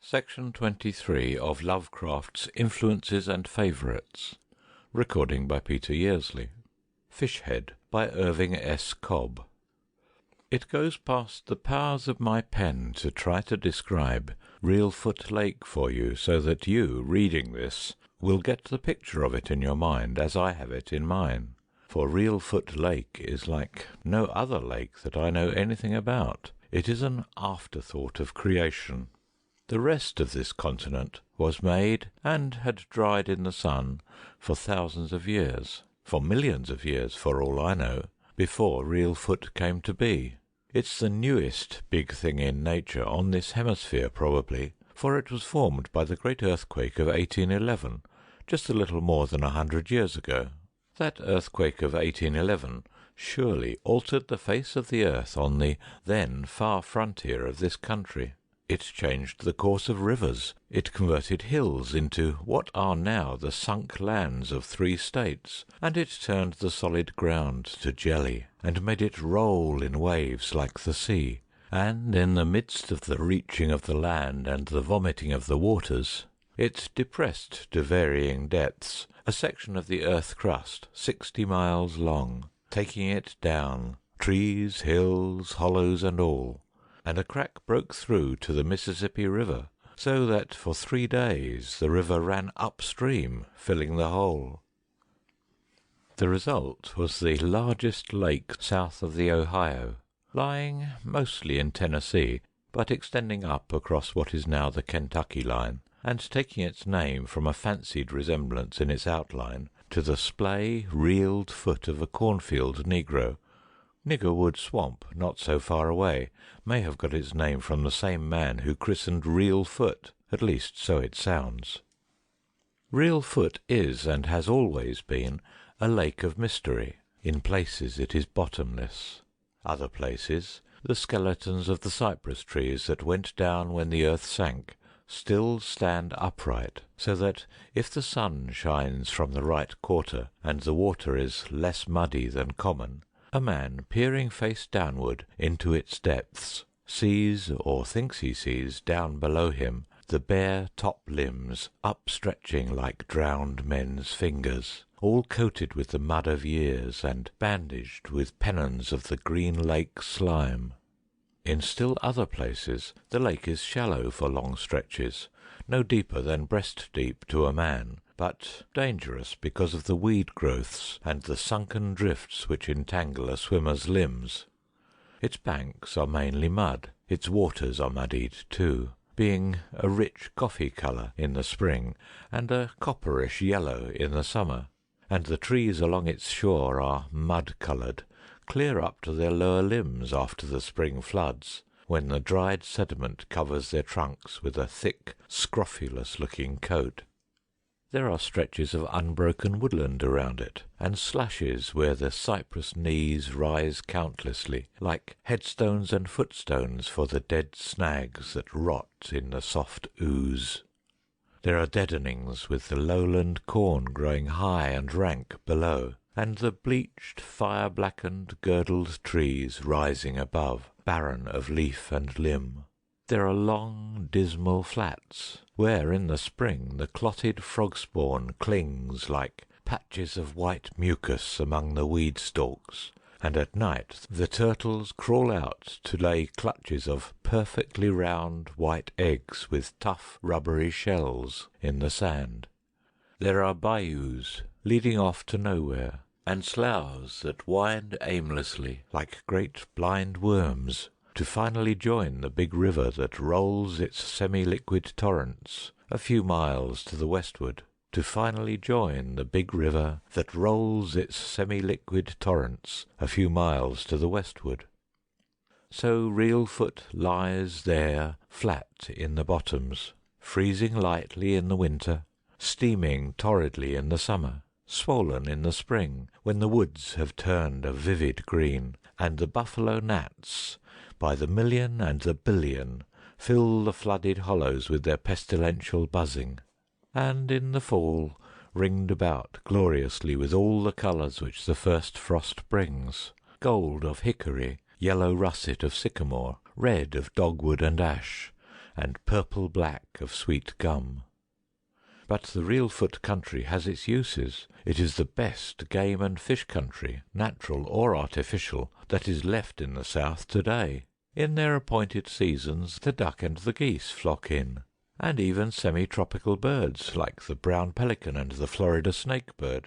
Section 23 of Lovecraft's Influences and Favourites. Recording by Peter Yearsley. Fishhead by Irving S. Cobb. It goes past the powers of my pen to try to describe Reelfoot Lake for you, so that you, reading this, will get the picture of it in your mind as I have it in mine. For Reelfoot Lake is like no other lake that I know anything about. It is an afterthought of creation. The rest of this continent was made and had dried in the sun for thousands of years, for millions of years for all I know, before Reelfoot came to be. It's the newest big thing in nature on this hemisphere probably, for it was formed by the great earthquake of 1811, just a little more than 100 years ago. That earthquake of 1811 surely altered the face of the earth on the then far frontier of this country. It changed the course of rivers. It converted hills into what are now the sunk lands of 3 states, and it turned the solid ground to jelly, and made it roll in waves like the sea. And in the midst of the reaching of the land and the vomiting of the waters, it depressed to varying depths a section of the earth crust 60 miles long, taking it down, trees, hills, hollows and all. And a crack broke through to the Mississippi River, so that for 3 days the river ran upstream, filling the whole. The result was the largest lake south of the Ohio, lying mostly in Tennessee, but extending up across what is now the Kentucky line, and taking its name from a fancied resemblance in its outline to the splay, reeled foot of a cornfield negro. Niggerwood Swamp, not so far away, may have got its name from the same man who christened Reelfoot, at least so it sounds. Reelfoot is, and has always been, a lake of mystery. In places it is bottomless. Other places, the skeletons of the cypress trees that went down when the earth sank, still stand upright, so that if the sun shines from the right quarter and the water is less muddy than common, a man peering face downward into its depths sees, or thinks he sees, down below him the bare top limbs upstretching like drowned men's fingers, all coated with the mud of years and bandaged with pennons of the green lake slime. In still other places the lake is shallow for long stretches, no deeper than breast deep to a man, but dangerous because of the weed growths and the sunken drifts which entangle a swimmer's limbs. Its banks are mainly mud, its waters are muddied too, being a rich coffee colour in the spring and a copperish yellow in the summer, and the trees along its shore are mud-coloured, clear up to their lower limbs after the spring floods, when the dried sediment covers their trunks with a thick, scrofulous-looking coat. There are stretches of unbroken woodland around it, and slashes where the cypress knees rise countlessly, like headstones and footstones for the dead snags that rot in the soft ooze. There are deadenings with the lowland corn growing high and rank below, and the bleached, fire-blackened, girdled trees rising above, barren of leaf and limb. There are long, dismal flats, where in the spring the clotted frog spawn clings like patches of white mucus among the weed stalks, and at night the turtles crawl out to lay clutches of perfectly round white eggs with tough, rubbery shells in the sand. There are bayous leading off to nowhere, and sloughs that wind aimlessly like great blind worms, to finally join the big river that rolls its semi-liquid torrents a few miles to the westward, to finally join the big river that rolls its semi-liquid torrents a few miles to the westward. So Reelfoot lies there flat in the bottoms, freezing lightly in the winter, steaming torridly in the summer, swollen in the spring when the woods have turned a vivid green, and the buffalo gnats by the million and the billion fill the flooded hollows with their pestilential buzzing, and in the fall ringed about gloriously with all the colours which the first frost brings, gold of hickory, yellow russet of sycamore, red of dogwood and ash, and purple-black of sweet gum. But the Reelfoot country has its uses. It is the best game and fish country, natural or artificial, that is left in the south today. In their appointed seasons the duck and the geese flock in, and even semi-tropical birds like the brown pelican and the Florida snakebird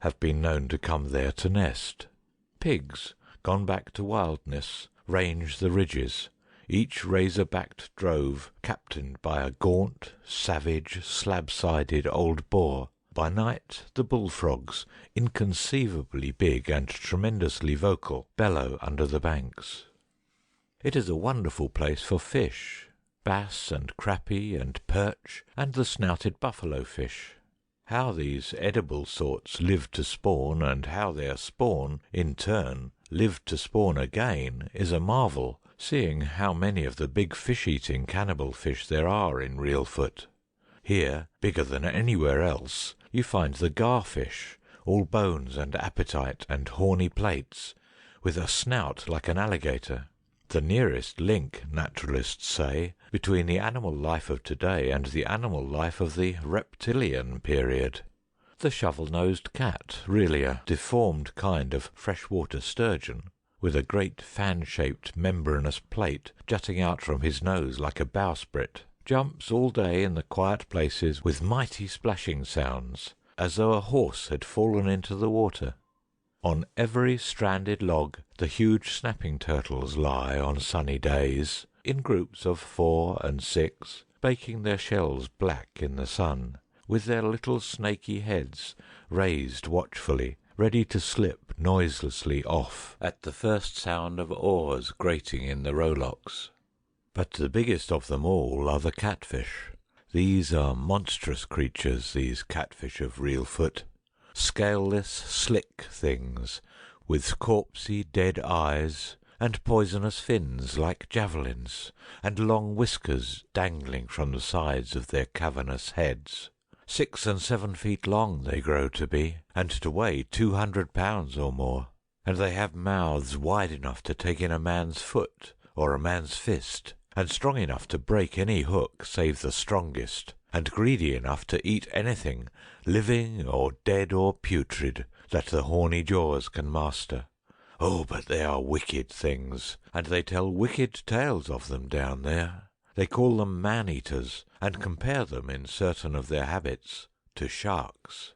have been known to come there to nest. Pigs, gone back to wildness, range the ridges, each razor-backed drove captained by a gaunt, savage, slab-sided old boar. By night the bullfrogs, inconceivably big and tremendously vocal, bellow under the banks. It is a wonderful place for fish, bass and crappie and perch and the snouted buffalo fish. How these edible sorts live to spawn, and how their spawn, in turn, live to spawn again, is a marvel, seeing how many of the big fish-eating cannibal fish there are in Reelfoot. Here, bigger than anywhere else, you find the garfish, all bones and appetite and horny plates, with a snout like an alligator. The nearest link, naturalists say, between the animal life of today and the animal life of the reptilian period. The shovel-nosed cat, really a deformed kind of freshwater sturgeon, with a great fan-shaped membranous plate jutting out from his nose like a bowsprit, jumps all day in the quiet places with mighty splashing sounds, as though a horse had fallen into the water. On every stranded log the huge snapping turtles lie on sunny days, in groups of 4 and 6, baking their shells black in the sun, with their little snaky heads raised watchfully, ready to slip noiselessly off at the first sound of oars grating in the rowlocks. But the biggest of them all are the catfish. These are monstrous creatures, these catfish of Reelfoot. Scaleless, slick things, with corpsey dead eyes, and poisonous fins like javelins, and long whiskers dangling from the sides of their cavernous heads. 6 and 7 feet long they grow to be, and to weigh 200 pounds or more, and they have mouths wide enough to take in a man's foot or a man's fist, and strong enough to break any hook save the strongest, and greedy enough to eat anything, living or dead or putrid, that the horny jaws can master. Oh, but they are wicked things, and they tell wicked tales of them down there. They call them man-eaters, and compare them, in certain of their habits, to sharks.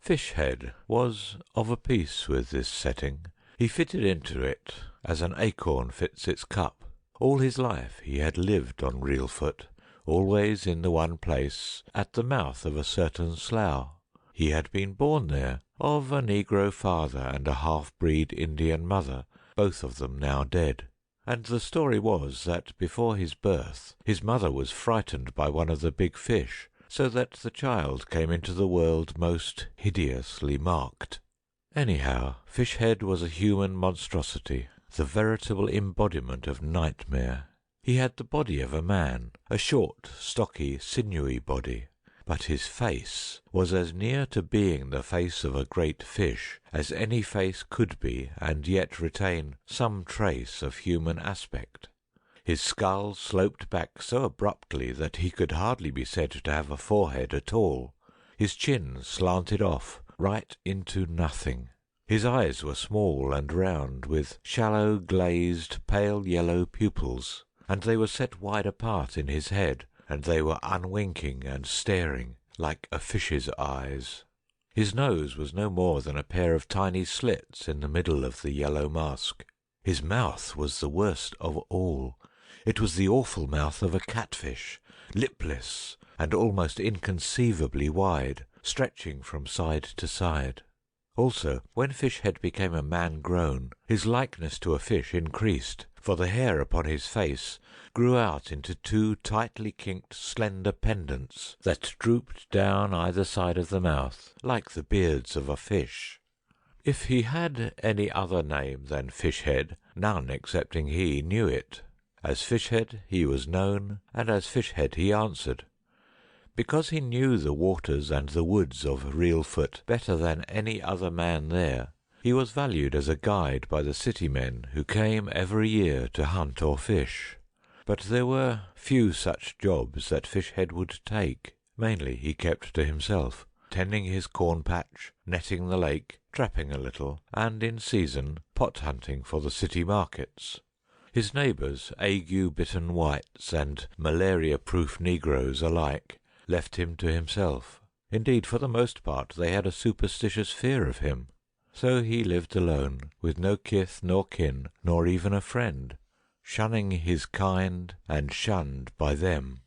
Fishhead was of a piece with this setting. He fitted into it as an acorn fits its cup. All his life he had lived on Reelfoot, always in the one place, at the mouth of a certain slough. He had been born there, of a negro father and a half-breed Indian mother, both of them now dead. And the story was that before his birth his mother was frightened by one of the big fish, so that the child came into the world most hideously marked. Anyhow, Fishhead was a human monstrosity, the veritable embodiment of nightmare. He had the body of a man, a short, stocky, sinewy body, but his face was as near to being the face of a great fish as any face could be and yet retain some trace of human aspect. His skull sloped back so abruptly that he could hardly be said to have a forehead at all. His chin slanted off right into nothing. His eyes were small and round, with shallow, glazed, pale yellow pupils, and they were set wide apart in his head, and they were unwinking and staring like a fish's eyes. His nose was no more than a pair of tiny slits in the middle of the yellow mask. His mouth was the worst of all. It was the awful mouth of a catfish, lipless and almost inconceivably wide, stretching from side to side. Also, when Fishhead became a man grown, his likeness to a fish increased, for the hair upon his face grew out into 2 tightly kinked slender pendants that drooped down either side of the mouth, like the beards of a fish. If he had any other name than Fishhead, none excepting he knew it. As Fishhead he was known, and as Fishhead he answered. Because he knew the waters and the woods of Reelfoot better than any other man there, he was valued as a guide by the city men who came every year to hunt or fish. but there were few such jobs that Fishhead would take. Mainly he kept to himself, tending his corn patch, netting the lake, trapping a little, and in season pot hunting for the city markets. His neighbours, ague-bitten whites and malaria-proof negroes alike, left him to himself. Indeed, for the most part they had a superstitious fear of him. So he lived alone, with no kith nor kin, nor even a friend, shunning his kind and shunned by them.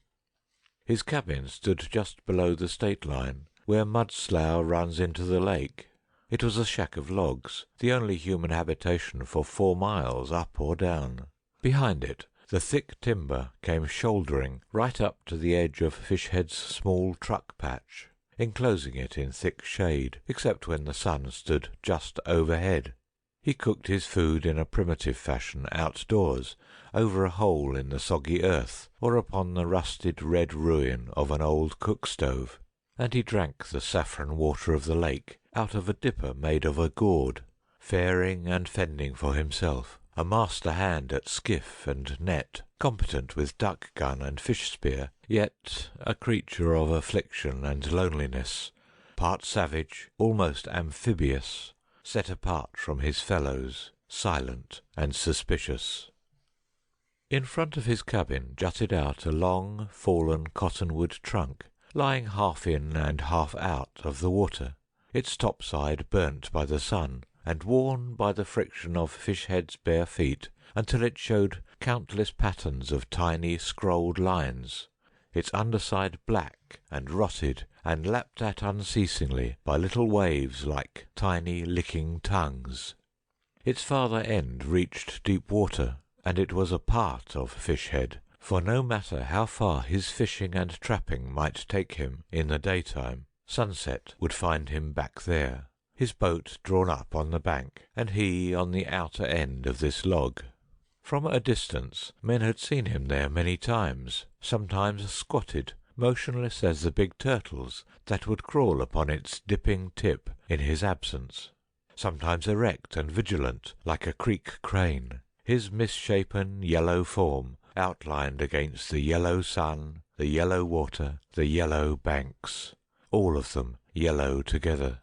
His cabin stood just below the state line, where mud slough runs into the lake. It was a shack of logs, the only human habitation for 4 miles up or down. Behind it, the thick timber came shouldering right up to the edge of Fishhead's small truck patch, enclosing it in thick shade, except when the sun stood just overhead. He cooked his food in a primitive fashion outdoors, over a hole in the soggy earth, or upon the rusted red ruin of an old cook stove, and he drank the saffron water of the lake out of a dipper made of a gourd, faring and fending for himself, a master hand at skiff and net, competent with duck gun and fish spear, yet a creature of affliction and loneliness, part savage, almost amphibious, set apart from his fellows, silent and suspicious. In front of his cabin jutted out a long, fallen cottonwood trunk, lying half in and half out of the water, its topside burnt by the sun, and worn by the friction of Fishhead's bare feet until it showed countless patterns of tiny scrolled lines, its underside black and rotted and lapped at unceasingly by little waves like tiny licking tongues. Its farther end reached deep water, and it was a part of Fishhead, for no matter how far his fishing and trapping might take him in the daytime, sunset would find him back there, his boat drawn up on the bank, and he on the outer end of this log. From a distance men had seen him there many times, sometimes squatted, motionless as the big turtles that would crawl upon its dipping tip in his absence, sometimes erect and vigilant like a creek crane, his misshapen yellow form outlined against the yellow sun, the yellow water, the yellow banks, all of them yellow together.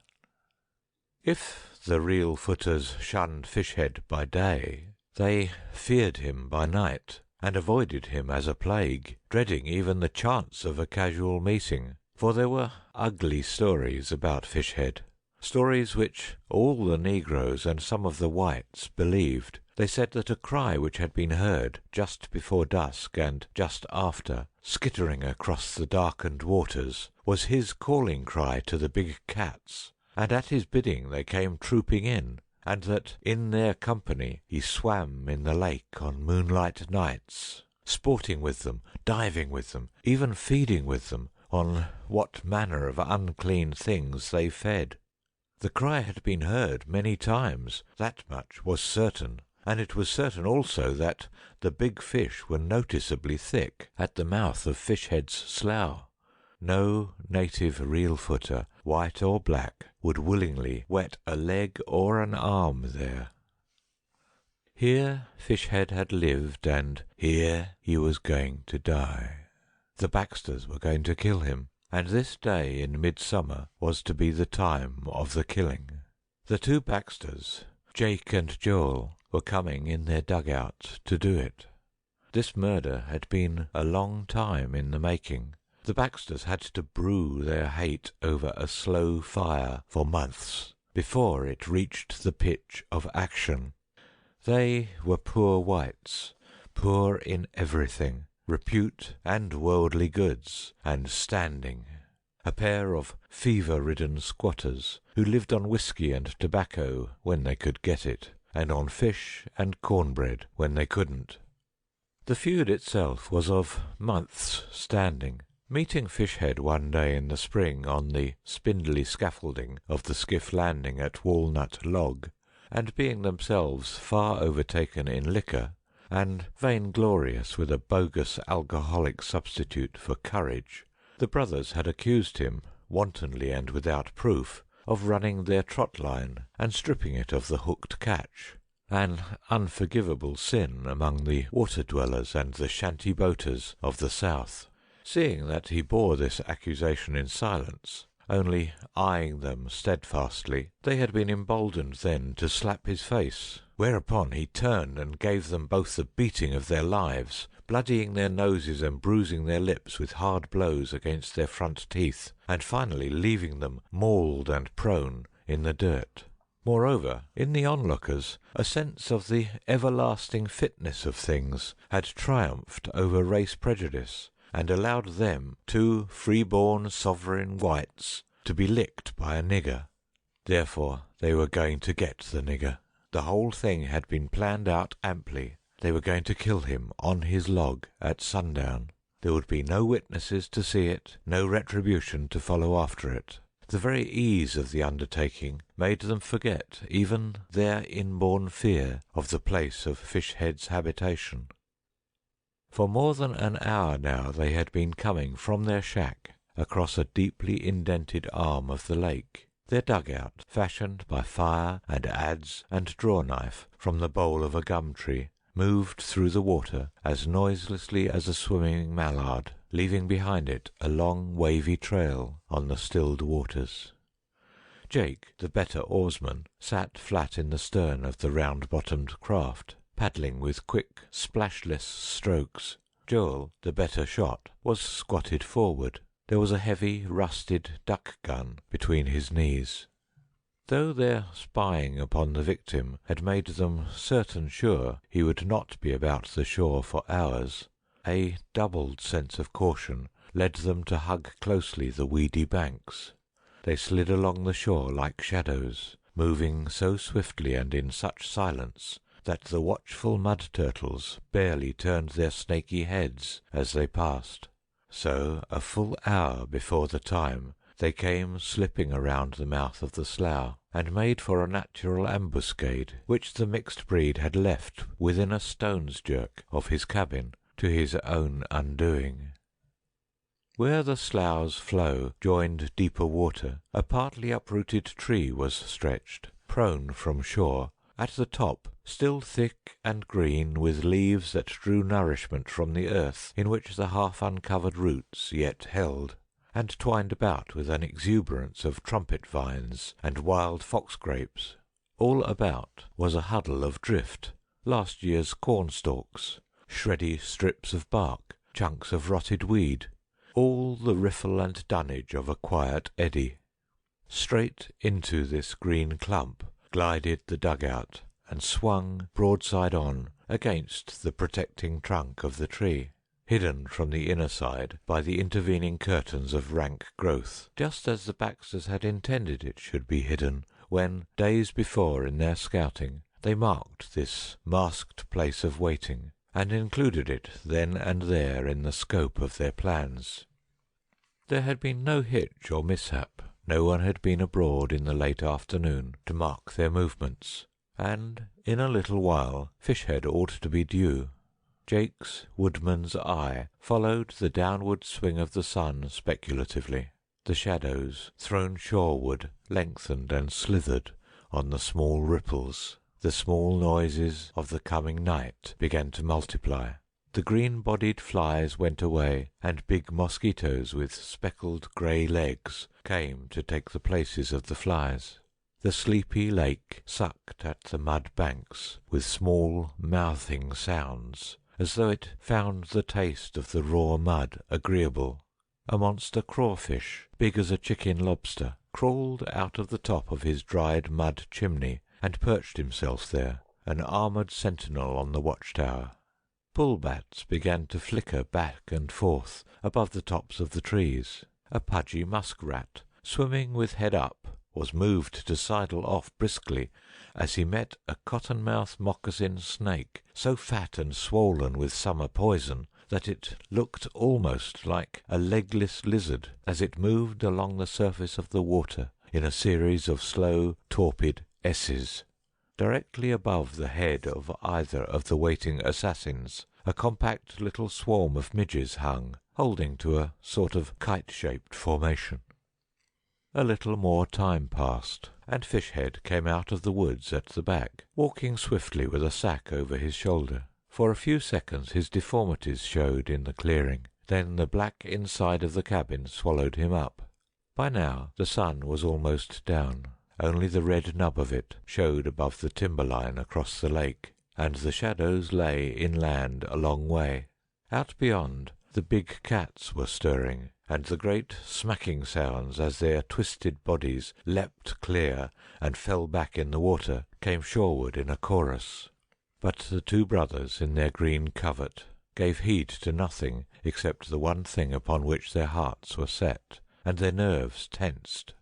If the real footers shunned Fishhead by day, they feared him by night, and avoided him as a plague, dreading even the chance of a casual meeting, for there were ugly stories about Fishhead, stories which all the negroes and some of the whites believed. They said that a cry which had been heard just before dusk and just after, skittering across the darkened waters, was his calling cry to the big cats, and at his bidding they came trooping in, and that in their company he swam in the lake on moonlight nights, sporting with them, diving with them, even feeding with them on what manner of unclean things they fed. The cry had been heard many times, that much was certain, and it was certain also that the big fish were noticeably thick at the mouth of Fishhead's slough. No native reel-footer, white or black, would willingly wet a leg or an arm there. Here Fishhead had lived, and here he was going to die. The Baxters were going to kill him, and this day in midsummer was to be the time of the killing. The 2 Baxters, Jake and Joel, were coming in their dugout to do it. This murder had been a long time in the making. The Baxters had to brew their hate over a slow fire for months before it reached the pitch of action. They were poor whites, poor in everything, repute and worldly goods, and standing. A pair of fever-ridden squatters who lived on whiskey and tobacco when they could get it, and on fish and cornbread when they couldn't. The feud itself was of months' standing. Meeting Fishhead one day in the spring on the spindly scaffolding of the skiff landing at Walnut Log, and being themselves far overtaken in liquor, and vainglorious with a bogus alcoholic substitute for courage, the brothers had accused him, wantonly and without proof, of running their trot line and stripping it of the hooked catch, an unforgivable sin among the water-dwellers and the shanty-boaters of the south. Seeing that he bore this accusation in silence, only eyeing them steadfastly, they had been emboldened then to slap his face, whereupon he turned and gave them both the beating of their lives, bloodying their noses and bruising their lips with hard blows against their front teeth, and finally leaving them mauled and prone in the dirt. Moreover, in the onlookers, a sense of the everlasting fitness of things had triumphed over race prejudice, and allowed them, two free-born sovereign whites, to be licked by a nigger. Therefore they were going to get the nigger. The whole thing had been planned out amply. They were going to kill him on his log at sundown. There would be no witnesses to see it, no retribution to follow after it. The very ease of the undertaking made them forget even their inborn fear of the place of Fishhead's habitation. For more than an hour now they had been coming from their shack across a deeply indented arm of the lake. Their dugout, fashioned by fire and adze and draw-knife from the bole of a gum tree, moved through the water as noiselessly as a swimming mallard, leaving behind it a long wavy trail on the stilled waters. Jake, the better oarsman, sat flat in the stern of the round-bottomed craft, paddling with quick, splashless strokes. Joel, the better shot, was squatted forward. There was a heavy, rusted duck gun between his knees. Though their spying upon the victim had made them certain sure he would not be about the shore for hours, a doubled sense of caution led them to hug closely the weedy banks. They slid along the shore like shadows, moving so swiftly and in such silence that the watchful mud turtles barely turned their snaky heads as they passed. So, a full hour before the time, they came slipping around the mouth of the slough, and made for a natural ambuscade which the mixed breed had left within a stone's jerk of his cabin, to his own undoing. Where the slough's flow joined deeper water, a partly uprooted tree was stretched, prone from shore, at the top still thick and green with leaves that drew nourishment from the earth in which the half-uncovered roots yet held, and twined about with an exuberance of trumpet vines and wild foxgrapes. All about was a huddle of drift, last year's cornstalks, shreddy strips of bark, chunks of rotted weed, all the riffle and dunnage of a quiet eddy. Straight into this green clump glided the dugout, and swung broadside on against the protecting trunk of the tree, hidden from the inner side by the intervening curtains of rank growth, just as the Baxters had intended it should be hidden when, days before in their scouting, they marked this masked place of waiting, and included it then and there in the scope of their plans. There had been no hitch or mishap. No one had been abroad in the late afternoon to mark their movements, and in a little while Fishhead ought to be due. Jake's woodman's eye followed the downward swing of the sun speculatively. The shadows thrown shoreward lengthened and slithered on the small ripples. The small noises of the coming night began to multiply. The green-bodied flies went away, and big mosquitoes with speckled grey legs came to take the places of the flies. The sleepy lake sucked at the mud banks with small mouthing sounds, as though it found the taste of the raw mud agreeable. A monster crawfish, big as a chicken lobster, crawled out of the top of his dried mud chimney and perched himself there, an armoured sentinel on the watchtower. Bullbats began to flicker back and forth above the tops of the trees. A pudgy muskrat, swimming with head up, was moved to sidle off briskly as he met a cottonmouth moccasin snake, so fat and swollen with summer poison that it looked almost like a legless lizard as it moved along the surface of the water in a series of slow, torpid S's. Directly above the head of either of the waiting assassins, a compact little swarm of midges hung, holding to a sort of kite-shaped formation. A little more time passed, and Fishhead came out of the woods at the back, walking swiftly with a sack over his shoulder. For a few seconds his deformities showed in the clearing, then the black inside of the cabin swallowed him up. By now the sun was almost down. Only the red nub of it showed above the timberline across the lake, and the shadows lay inland a long way. Out beyond, the big cats were stirring, and the great smacking sounds as their twisted bodies leapt clear and fell back in the water came shoreward in a chorus. But the two brothers in their green covert gave heed to nothing except the one thing upon which their hearts were set, and their nerves tensed.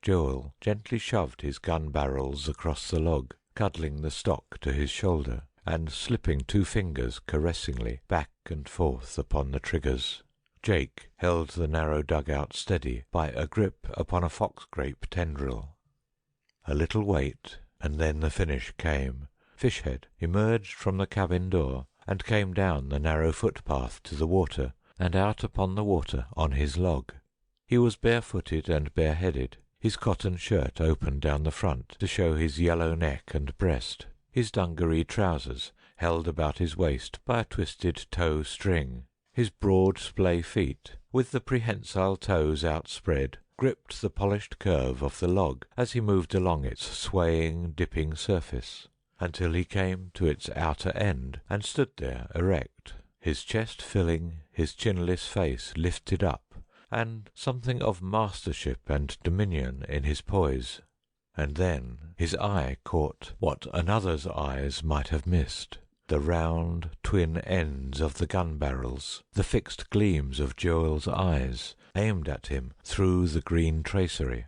Joel gently shoved his gun barrels across the log, cuddling the stock to his shoulder, and slipping 2 fingers caressingly back and forth upon the triggers. Jake held the narrow dugout steady by a grip upon a foxgrape tendril. A little wait, and then the finish came. Fishhead emerged from the cabin door and came down the narrow footpath to the water and out upon the water on his log. He was barefooted and bareheaded. His cotton shirt opened down the front to show his yellow neck and breast. His dungaree trousers, held about his waist by a twisted tow string. His broad splay feet, with the prehensile toes outspread, gripped the polished curve of the log as he moved along its swaying, dipping surface, until he came to its outer end and stood there erect, his chest filling, his chinless face lifted up, and something of mastership and dominion in his poise. And then his eye caught what another's eyes might have missed, the round twin ends of the gun barrels, the fixed gleams of Joel's eyes, aimed at him through the green tracery.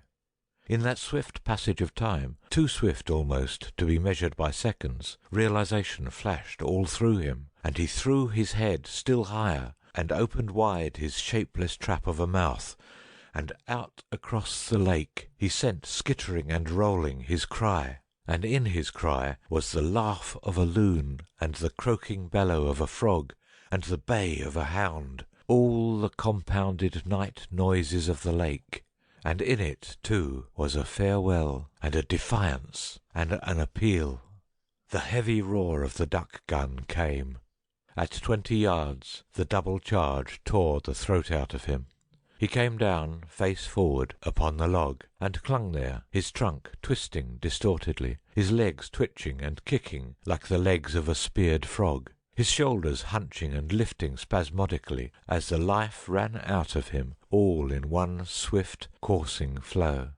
In that swift passage of time, too swift almost to be measured by seconds, realization flashed all through him, and he threw his head still higher, and opened wide his shapeless trap of a mouth, and out across the lake he sent skittering and rolling his cry. And in his cry was the laugh of a loon, and the croaking bellow of a frog, and the bay of a hound, all the compounded night noises of the lake. And in it, too, was a farewell, and a defiance, and an appeal. The heavy roar of the duck gun came. At 20 yards, the double charge tore the throat out of him. He came down, face forward, upon the log, and clung there, his trunk twisting distortedly, his legs twitching and kicking like the legs of a speared frog, his shoulders hunching and lifting spasmodically as the life ran out of him all in one swift, coursing flow.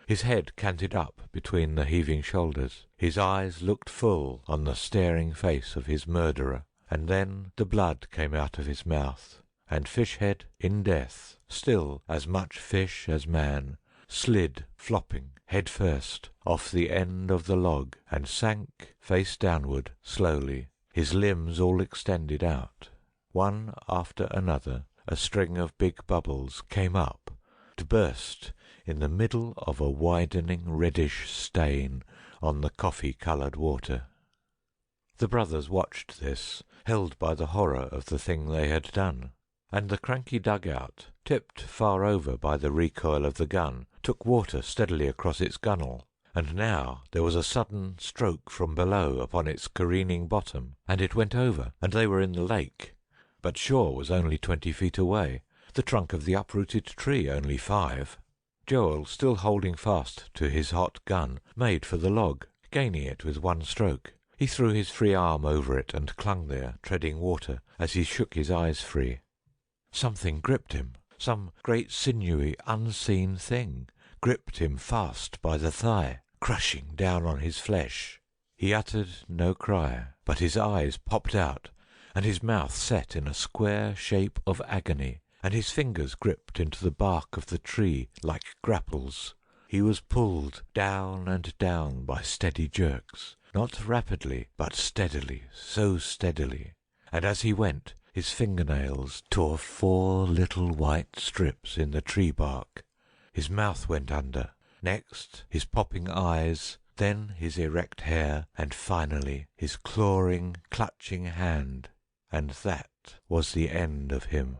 His head canted up between the heaving shoulders. His eyes looked full on the staring face of his murderer, and then the blood came out of his mouth, and Fishhead, in death, still as much fish as man, slid, flopping, head first, off the end of the log, and sank face downward slowly, his limbs all extended out. One after another, a string of big bubbles came up, to burst in the middle of a widening reddish stain on the coffee-coloured water. The brothers watched this, held by the horror of the thing they had done, and the cranky dugout, tipped far over by the recoil of the gun, took water steadily across its gunwale, and now there was a sudden stroke from below upon its careening bottom, and it went over, and they were in the lake. But shore was only 20 feet away, the trunk of the uprooted tree only 5. Joel, still holding fast to his hot gun, made for the log, gaining it with one stroke. He threw his free arm over it and clung there, treading water, as he shook his eyes free. Something gripped him, some great sinewy, unseen thing, gripped him fast by the thigh, crushing down on his flesh. He uttered no cry, but his eyes popped out, and his mouth set in a square shape of agony, and his fingers gripped into the bark of the tree like grapples. He was pulled down and down by steady jerks, not rapidly, but steadily, so steadily, and as he went, his fingernails tore 4 little white strips in the tree bark. His mouth went under, next his popping eyes, then his erect hair, and finally his clawing, clutching hand, and that was the end of him.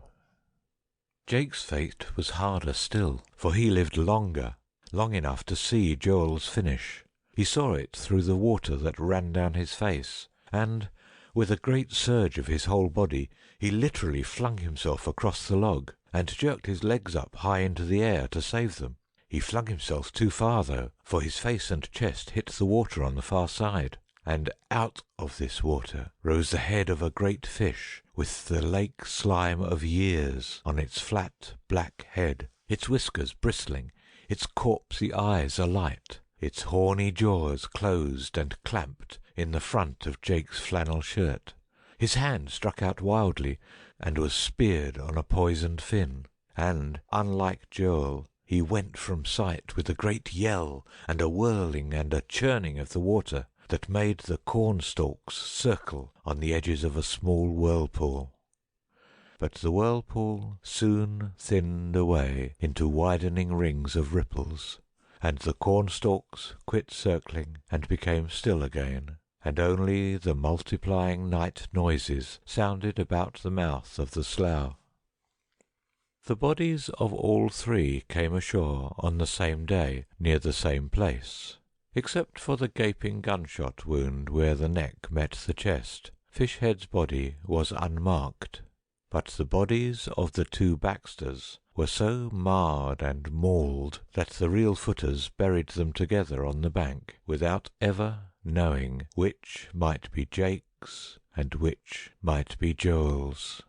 Jake's fate was harder still, for he lived longer long enough to see Joel's finish. He saw it through the water that ran down his face, and, with a great surge of his whole body, he literally flung himself across the log, and jerked his legs up high into the air to save them. He flung himself too far, though, for his face and chest hit the water on the far side, and out of this water rose the head of a great fish, with the lake slime of years on its flat black head, its whiskers bristling, its corpsey eyes alight, its horny jaws closed and clamped in the front of Jake's flannel shirt. His hand struck out wildly, and was speared on a poisoned fin, and, unlike Joel, he went from sight with a great yell and a whirling and a churning of the water that made the cornstalks circle on the edges of a small whirlpool. But the whirlpool soon thinned away into widening rings of ripples, and the cornstalks quit circling and became still again, and only the multiplying night noises sounded about the mouth of the slough. The bodies of all three came ashore on the same day near the same place. Except for the gaping gunshot wound where the neck met the chest, Fishhead's body was unmarked. But the bodies of the two Baxters were so marred and mauled that the real footers buried them together on the bank without ever knowing which might be Jake's and which might be Joel's.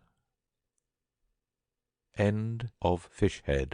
End of Fishhead.